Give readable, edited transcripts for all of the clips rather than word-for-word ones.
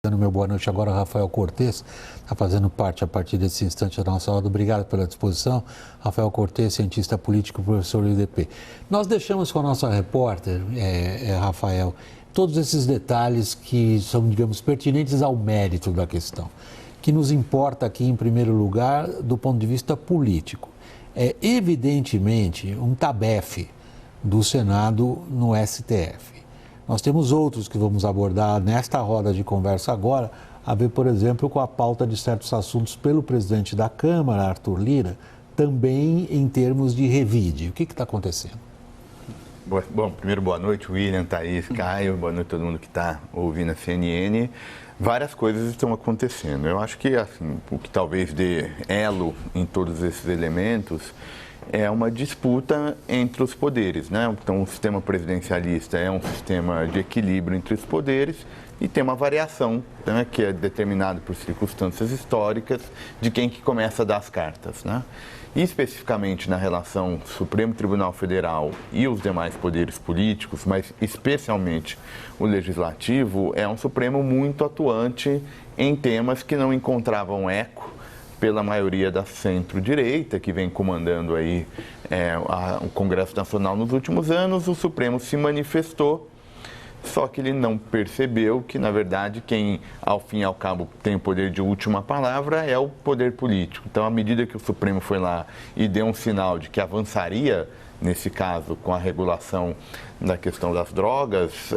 Dando meu boa noite agora, Rafael Cortes, está fazendo parte a partir desse instante da nossa aula. Obrigado pela disposição. Rafael Cortes, cientista político, professor do IDP. Nós deixamos com a nossa repórter, Rafael, todos esses detalhes que são, digamos, pertinentes ao mérito da questão, que nos importa aqui, em primeiro lugar, do ponto de vista político. É evidentemente um tabefe do Senado no STF. Nós temos outros que vamos abordar nesta roda de conversa agora, a ver, por exemplo, com a pauta de certos assuntos pelo presidente da Câmara, Arthur Lira, também em termos de revide. O que está acontecendo? Bom, primeiro, boa noite, William, Thaís, Caio, boa noite a todo mundo que está ouvindo a CNN. Várias coisas estão acontecendo. Eu acho que assim, o que talvez dê elo em todos esses elementos é uma disputa entre os poderes, né? Então, o sistema presidencialista é um sistema de equilíbrio entre os poderes e tem uma variação, né, que é determinada por circunstâncias históricas de quem que começa a dar as cartas, né? E especificamente na relação Supremo Tribunal Federal e os demais poderes políticos, mas especialmente o Legislativo, é um Supremo muito atuante em temas que não encontravam eco pela maioria da centro-direita, que vem comandando aí o Congresso Nacional nos últimos anos. O Supremo se manifestou, só que ele não percebeu que, na verdade, quem, ao fim e ao cabo, tem o poder de última palavra é o poder político. Então, à medida que o Supremo foi lá e deu um sinal de que avançaria, nesse caso, com a regulação da questão das drogas,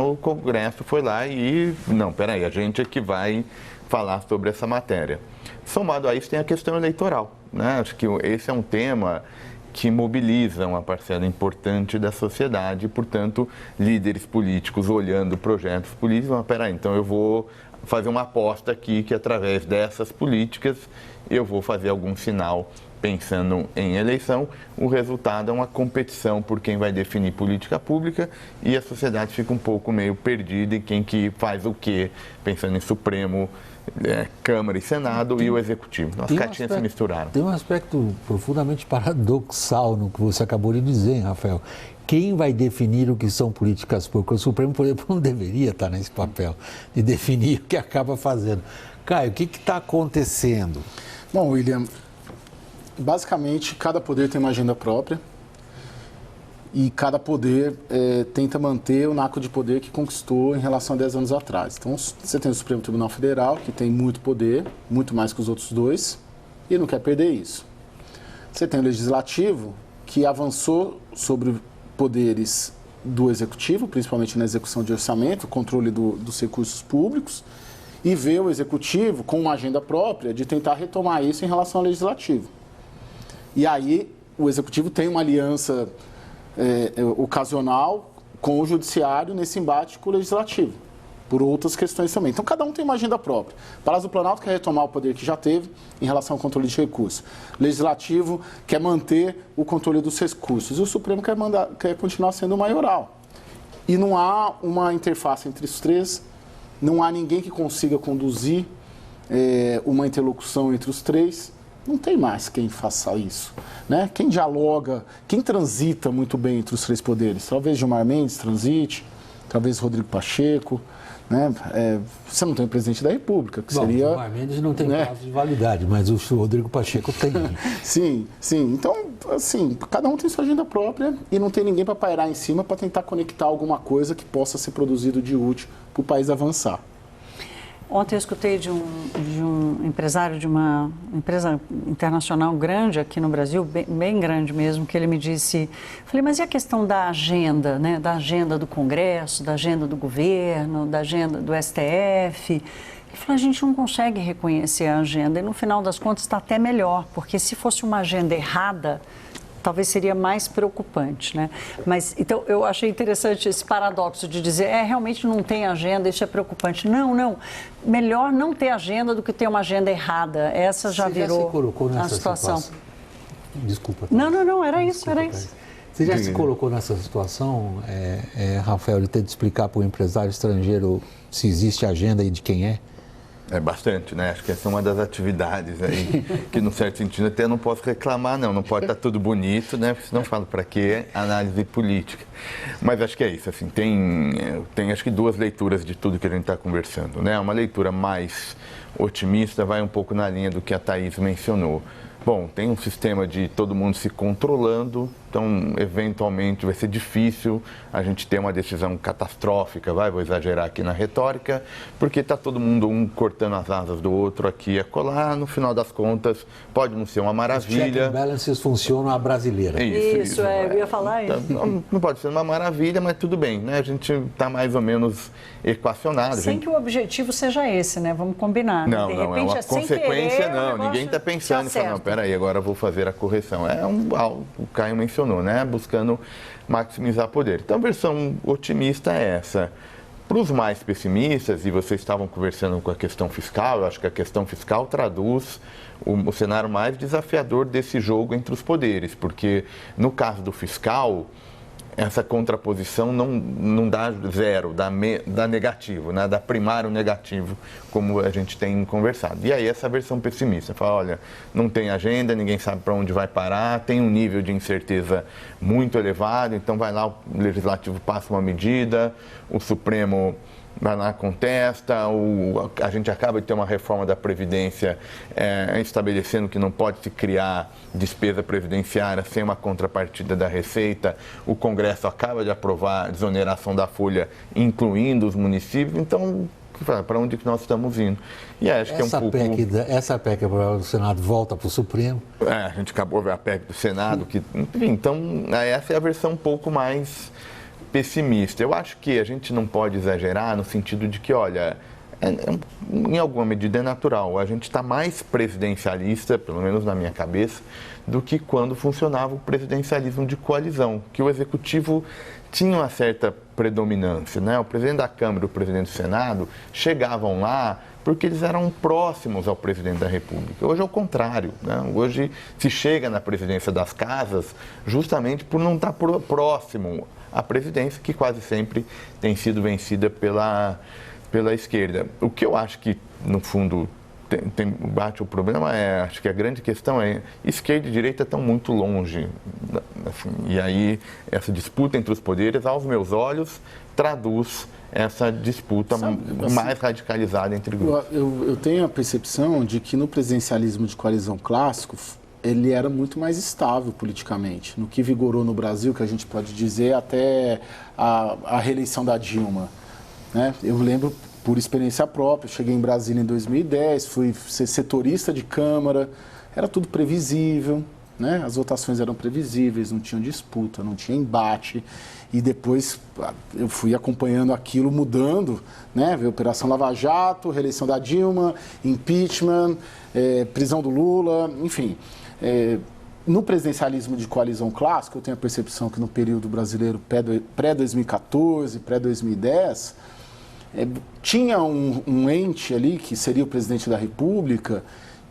o Congresso foi lá e, não, peraí, a gente é que vai falar sobre essa matéria. Somado a isso, tem a questão eleitoral, né? Acho que esse é um tema que mobiliza uma parcela importante da sociedade e, portanto, líderes políticos olhando projetos políticos, mas peraí, então eu vou fazer uma aposta aqui que, através dessas políticas, eu vou fazer algum sinal pensando em eleição. O resultado é uma competição por quem vai definir política pública e a sociedade fica um pouco meio perdida em quem que faz o quê, pensando em Supremo, Câmara e Senado e o Executivo. As caixinhas se misturaram. Tem um aspecto profundamente paradoxal no que você acabou de dizer, Rafael. Quem vai definir o que são políticas públicas? O Supremo, por exemplo, não deveria estar nesse papel de definir o que acaba fazendo. Caio, o que está acontecendo? Bom, William, basicamente cada poder tem uma agenda própria e cada poder tenta manter o naco de poder que conquistou em relação a 10 anos atrás. Então, você tem o Supremo Tribunal Federal, que tem muito poder, muito mais que os outros dois, e não quer perder isso. Você tem o Legislativo, que avançou sobre poderes do Executivo, principalmente na execução de orçamento, controle dos recursos públicos, e vê o Executivo com uma agenda própria de tentar retomar isso em relação ao Legislativo. E aí, o Executivo tem uma aliança ocasional com o Judiciário nesse embate com o Legislativo, por outras questões também. Então, cada um tem uma agenda própria. O Palácio do Planalto quer retomar o poder que já teve em relação ao controle de recursos. O Legislativo quer manter o controle dos recursos. E o Supremo quer continuar sendo o maioral. E não há uma interface entre os três, não há ninguém que consiga conduzir uma interlocução entre os três. Não tem mais quem faça isso, né? Quem dialoga, quem transita muito bem entre os três poderes? Talvez Gilmar Mendes transite, talvez Rodrigo Pacheco, né? Você não tem o presidente da República, que seria... Gilmar Mendes não tem prazo de validade, mas o Rodrigo Pacheco tem. Sim. Então, assim, cada um tem sua agenda própria e não tem ninguém para pairar em cima para tentar conectar alguma coisa que possa ser produzido de útil para o país avançar. Ontem eu escutei de um empresário de uma empresa internacional grande aqui no Brasil, bem grande mesmo, que ele me disse, falei, mas e a questão da agenda, né? Da agenda do Congresso, da agenda do governo, da agenda do STF? Ele falou, a gente não consegue reconhecer a agenda e no final das contas está até melhor, porque se fosse uma agenda errada, talvez seria mais preocupante, né? Mas, então, eu achei interessante esse paradoxo de dizer, realmente não tem agenda, isso é preocupante. Não, melhor não ter agenda do que ter uma agenda errada. Essa já virou se colocou nessa a situação. Desculpa. Não, era isso. Você já se colocou nessa situação, Rafael, de ter de explicar para o empresário estrangeiro se existe agenda e de quem é? É bastante, né? Acho que essa é uma das atividades aí que, num certo sentido, até não posso reclamar, não pode estar tudo bonito, né? Porque senão eu falo para que análise política. Mas acho que é isso, assim, tem acho que duas leituras de tudo que a gente está conversando, né? Uma leitura mais otimista vai um pouco na linha do que a Thaís mencionou. Bom, tem um sistema de todo mundo se controlando, então, eventualmente, vai ser difícil a gente ter uma decisão catastrófica, vou exagerar aqui na retórica, porque está todo mundo um cortando as asas do outro aqui e acolá. No final das contas, pode não ser uma maravilha. Os check and balances funcionam à brasileira. Isso, eu ia falar isso. Não pode ser uma maravilha, mas tudo bem, né? A gente está mais ou menos equacionado. Sem que o objetivo seja esse, né? Vamos combinar. Não, de não, repente, é uma consequência, não. Ninguém está pensando, não, peraí, agora eu vou fazer a correção. O Caio mencionou, né? Buscando maximizar poder. Então, a versão otimista é essa. Para os mais pessimistas, e vocês estavam conversando com a questão fiscal, eu acho que a questão fiscal traduz o cenário mais desafiador desse jogo entre os poderes, porque no caso do fiscal, essa contraposição não dá zero, dá negativo, né? Dá primário negativo, como a gente tem conversado. E aí essa versão pessimista, fala, olha, não tem agenda, ninguém sabe para onde vai parar, tem um nível de incerteza muito elevado, então vai lá, o Legislativo passa uma medida, o Supremo vai lá, contesta, a gente acaba de ter uma reforma da Previdência estabelecendo que não pode se criar despesa previdenciária sem uma contrapartida da Receita, o Congresso acaba de aprovar a desoneração da folha, incluindo os municípios, então, para onde que nós estamos indo? E acho que é um pouco... Essa PEC do Senado volta para o Supremo. A gente acabou de ver a PEC do Senado, então, essa é a versão um pouco mais pessimista. Eu acho que a gente não pode exagerar no sentido de que, olha, em alguma medida é natural. A gente está mais presidencialista, pelo menos na minha cabeça, do que quando funcionava o presidencialismo de coalizão, que o Executivo tinha uma certa predominância, né? O presidente da Câmara e o presidente do Senado chegavam lá porque eles eram próximos ao presidente da República. Hoje é o contrário, né? Hoje se chega na presidência das casas justamente por não estar próximo à presidência, que quase sempre tem sido vencida pela esquerda. O que eu acho que, no fundo, bate o problema acho que a grande questão é esquerda e direita estão muito longe. Assim, e aí, essa disputa entre os poderes, aos meus olhos, traduz essa disputa mais radicalizada entre grupos. Eu tenho a percepção de que no presidencialismo de coalizão clássico, ele era muito mais estável politicamente. No que vigorou no Brasil, que a gente pode dizer até a reeleição da Dilma, né? Eu lembro, por experiência própria, cheguei em Brasília em 2010, fui ser setorista de Câmara, era tudo previsível, né? As votações eram previsíveis, não tinham disputa, não tinha embate. E depois eu fui acompanhando aquilo mudando, né? Veio Operação Lava Jato, reeleição da Dilma, impeachment, prisão do Lula, enfim. No presidencialismo de coalizão clássico, eu tenho a percepção que no período brasileiro pré-2014, pré-2010, tinha um ente ali, que seria o presidente da República,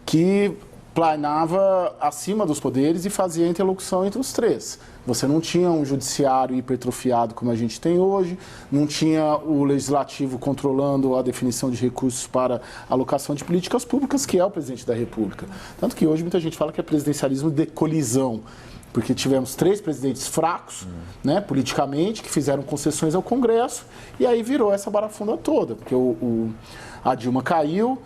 que planava acima dos poderes e fazia a interlocução entre os três. Você não tinha um judiciário hipertrofiado como a gente tem hoje, não tinha o legislativo controlando a definição de recursos para alocação de políticas públicas, que é o presidente da República. Tanto que hoje muita gente fala que é presidencialismo de colisão, porque tivemos 3 presidentes fracos, né, politicamente, que fizeram concessões ao Congresso, e aí virou essa barafunda toda, porque a Dilma caiu,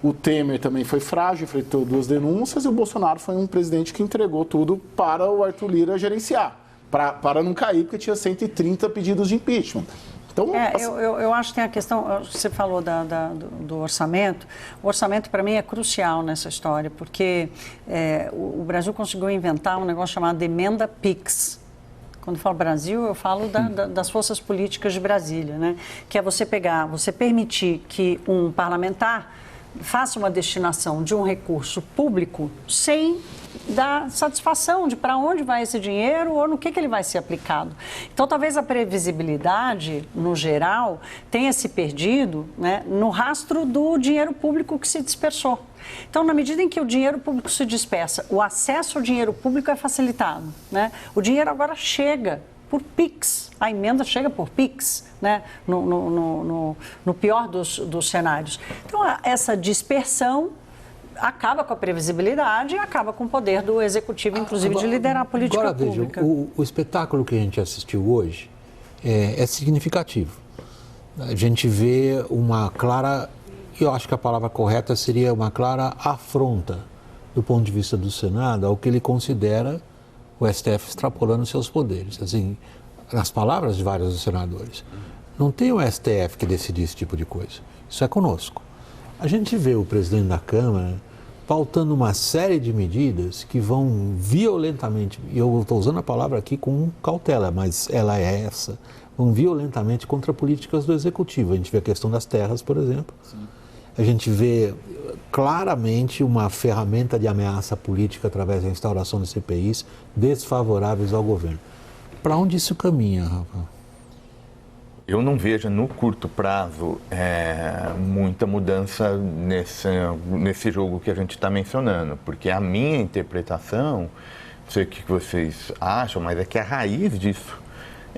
o Temer também foi frágil, enfrentou 2 denúncias, e o Bolsonaro foi um presidente que entregou tudo para o Arthur Lira gerenciar, para não cair, porque tinha 130 pedidos de impeachment. Então, eu acho que tem a questão, você falou do orçamento. O orçamento, para mim, é crucial nessa história, porque o Brasil conseguiu inventar um negócio chamado emenda PIX. Quando eu falo Brasil, eu falo das forças políticas de Brasília, né? Que é você permitir que um parlamentar faça uma destinação de um recurso público sem dar satisfação de para onde vai esse dinheiro ou no que ele vai ser aplicado. Então, talvez a previsibilidade, no geral, tenha se perdido, né, no rastro do dinheiro público que se dispersou. Então, na medida em que o dinheiro público se dispersa, o acesso ao dinheiro público é facilitado, né? O dinheiro agora chega por Pix. A emenda chega por Pix, né? No pior dos cenários. Então, essa dispersão acaba com a previsibilidade e acaba com o poder do executivo, inclusive, de liderar a política pública. Veja, o espetáculo que a gente assistiu hoje é significativo. A gente vê uma clara, eu acho que a palavra correta seria uma clara afronta, do ponto de vista do Senado, ao que ele considera o STF extrapolando seus poderes. Assim, nas palavras de vários dos senadores, não tem o STF que decide esse tipo de coisa. Isso é conosco. A gente vê o presidente da Câmara pautando uma série de medidas que vão violentamente, e eu estou usando a palavra aqui com cautela, mas ela é essa, vão violentamente contra políticas do Executivo. A gente vê a questão das terras, por exemplo. Sim. A gente vê claramente uma ferramenta de ameaça política através da instauração de CPIs desfavoráveis ao governo. Para onde isso caminha, Rafael? Eu não vejo no curto prazo muita mudança nesse jogo que a gente está mencionando, porque a minha interpretação, não sei o que vocês acham, mas é que a raiz disso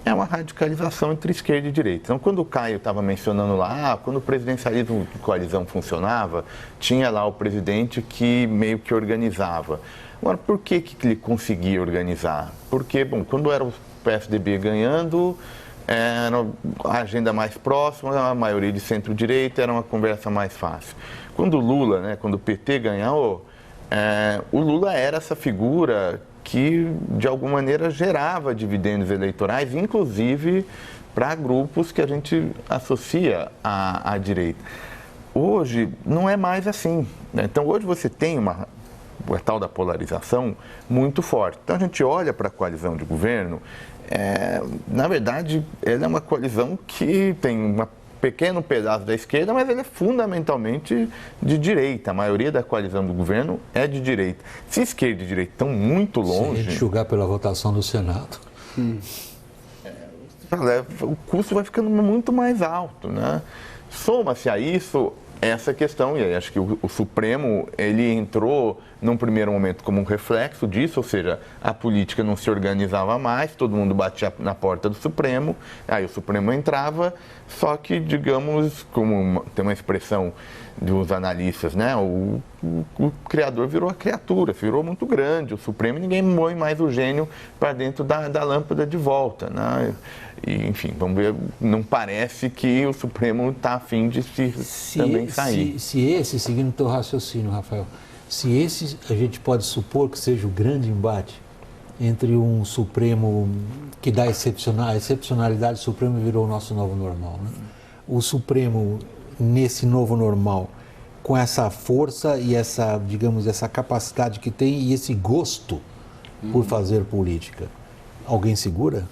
é uma radicalização entre esquerda e direita. Então, quando o Caio estava mencionando lá, quando o presidencialismo de coalizão funcionava, tinha lá o presidente que meio que organizava. Agora, por que ele conseguia organizar? Porque, bom, quando era o PSDB ganhando, era a agenda mais próxima, a maioria de centro-direita, era uma conversa mais fácil. Quando o Lula, né, quando o PT ganhou, o Lula era essa figura que, de alguma maneira, gerava dividendos eleitorais, inclusive para grupos que a gente associa à direita. Hoje, não é mais assim, né? Então, hoje você tem a tal da polarização muito forte. Então, a gente olha para a coalizão de governo, na verdade, ela é uma coalizão que tem um pequeno pedaço da esquerda, mas ela é fundamentalmente de direita. A maioria da coalizão do governo é de direita. Se esquerda e direita estão muito longe... Se a gente julgar pela votação do Senado. O custo vai ficando muito mais alto, né? Soma-se a isso essa questão, e aí acho que o Supremo, ele entrou num primeiro momento como um reflexo disso, ou seja, a política não se organizava mais, todo mundo batia na porta do Supremo, aí o Supremo entrava, só que, digamos, como tem uma expressão dos analistas, né, o criador virou a criatura, virou muito grande, o Supremo, e ninguém põe mais o gênio para dentro da lâmpada de volta, né? E, enfim, vamos ver, não parece que o Supremo está a fim de também sair. Seguindo o teu raciocínio, Rafael, se esse a gente pode supor que seja o grande embate entre um Supremo que dá a excepcionalidade, o Supremo virou o nosso novo normal, né? O Supremo, nesse novo normal, com essa força e essa, digamos, essa capacidade que tem e esse gosto por fazer política, alguém segura?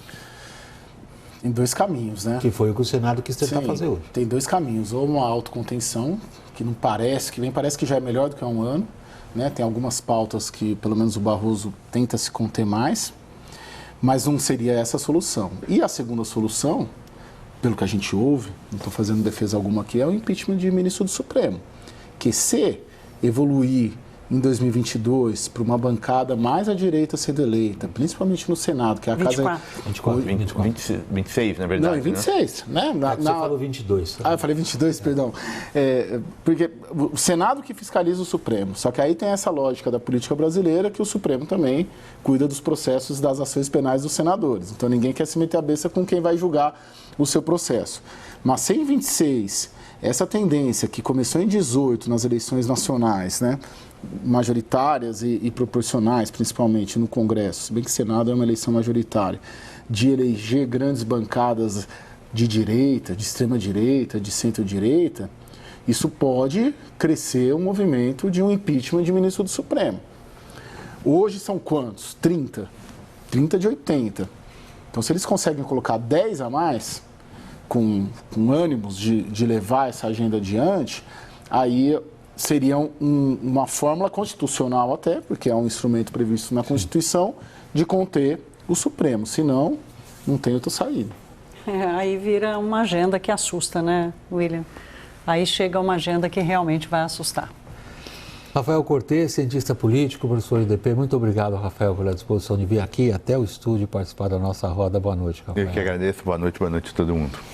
Tem dois caminhos, né? Que foi o que o Senado quis tentar fazer hoje. Tem dois caminhos. Ou uma autocontenção, que não parece, parece que já é melhor do que há um ano, né? Tem algumas pautas que, pelo menos o Barroso, tenta se conter mais, mas não seria essa a solução. E a segunda solução, pelo que a gente ouve, não estou fazendo defesa alguma aqui, é o impeachment de ministro do Supremo. Que se evoluir em 2022 para uma bancada mais à direita sendo eleita, principalmente no Senado, que é a 24. casa... 26, na verdade. Não, 26, né? Você falou 22. Tá? Ah, eu falei 22, perdão. Porque o Senado que fiscaliza o Supremo, só que aí tem essa lógica da política brasileira que o Supremo também cuida dos processos das ações penais dos senadores. Então ninguém quer se meter a besta com quem vai julgar o seu processo. Mas se em 26, essa tendência que começou em 18 nas eleições nacionais, né? Majoritárias e proporcionais, principalmente no Congresso, se bem que o Senado é uma eleição majoritária, de eleger grandes bancadas de direita, de extrema-direita, de centro-direita, isso pode crescer um movimento de um impeachment de ministro do Supremo. Hoje são quantos? 30. 30 de 80. Então, se eles conseguem colocar 10 a mais, com ânimos de levar essa agenda adiante, aí seria uma fórmula constitucional até, porque é um instrumento previsto na Constituição, de conter o Supremo. Senão, não tem outra saída. Aí vira uma agenda que assusta, né, William? Aí chega uma agenda que realmente vai assustar. Rafael Cortes, cientista político, professor do IDP. Muito obrigado, Rafael, pela disposição de vir aqui até o estúdio participar da nossa roda. Boa noite, Rafael. Eu que agradeço. Boa noite a todo mundo.